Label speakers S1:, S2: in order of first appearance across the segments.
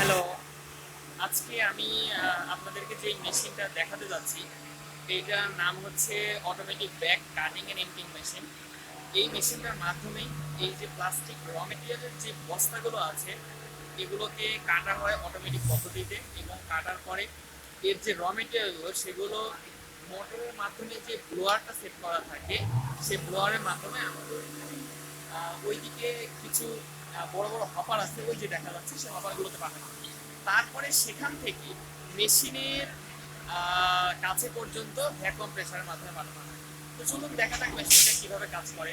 S1: Hello, আজকে আমি আপনাদেরকে যে মেশিনটা দেখাতে যাচ্ছি এইটার নাম হচ্ছে automatic bag cutting and inking machine. এই মেশিনটার মাধ্যমেই এই যে প্লাস্টিক র মেটেরিয়ালের যে বস্তাগুলো আছে এগুলোকে কাটা হয় অটোমেটিক পদ্ধতিতে, এবং কাটার পরে এর যে র মেটেরিয়ালগুলো সেগুলো মোটরের মাধ্যমে যে ব্লোয়ারটা সেট করা থাকে সেই ব্লোয়ারের মাধ্যমে আমাদের ওইদিকে কিছু বড় বড় হপার আছে, ওই যে দেখা যাচ্ছে সেই হপারগুলোতে পাঠানো হয়। তারপরে সেখান থেকে মেশিনের কাছে পর্যন্ত ভ্যাকুয়াম প্রেসারের মাধ্যমে পাঠানো হয়। তো চলুন দেখা যাক মেশিনটা কিভাবে কাজ করে।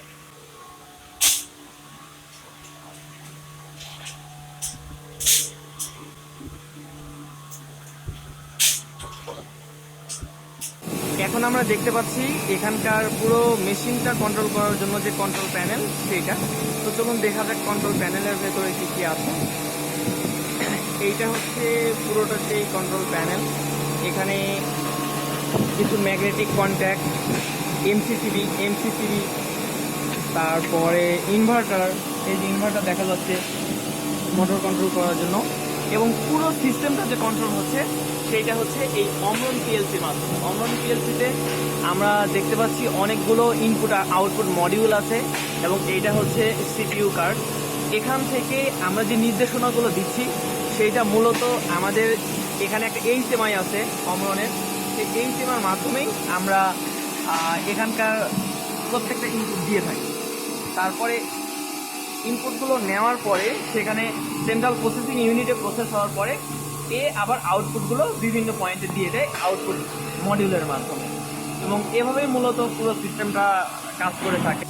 S2: এখন আমরা দেখতে পাচ্ছি এখানকার পুরো মেশিনটা কন্ট্রোল করার জন্য যে কন্ট্রোল প্যানেল সেইটা। তো চলুন দেখা যাক কন্ট্রোল প্যানেলের ভেতরে কি কি আছে। এইটা হচ্ছে পুরোটা সেই কন্ট্রোল প্যানেল। এখানে কিছু ম্যাগনেটিক কন্ট্যাক্ট, এমসিসিবি, তারপরে ইনভার্টার। এই যে ইনভার্টার দেখা যাচ্ছে মোটর কন্ট্রোল করার জন্য, এবং পুরো সিস্টেমটা যে কন্ট্রোল হচ্ছে সেইটা হচ্ছে এই অমরন পিএলসির মাধ্যমে। অমরন পিএলসিতে আমরা দেখতে পাচ্ছি অনেকগুলো ইনপুট আউটপুট মডিউল আছে, এবং এইটা হচ্ছে সিপিইউ কার্ড। এখান থেকে আমরা যে নির্দেশনাগুলো দিচ্ছি সেইটা মূলত আমাদের এখানে একটা এইচএমআই আছে অমরনের, সেই এইচএমআইয়ের মাধ্যমেই আমরা এখানকার প্রত্যেকটা ইনপুট দিয়ে থাকি। তারপরে ইনপুটগুলো নেওয়ার পরে সেখানে সেন্ট্রাল প্রসেসিং ইউনিটে প্রসেস হওয়ার পরে আবার আউটপুটগুলো বিভিন্ন পয়েন্টে দিয়ে দেয় আউটপুট মডিউলের মাধ্যমে, এবং এভাবেই মূলত পুরো সিস্টেমটা কাজ করে থাকে।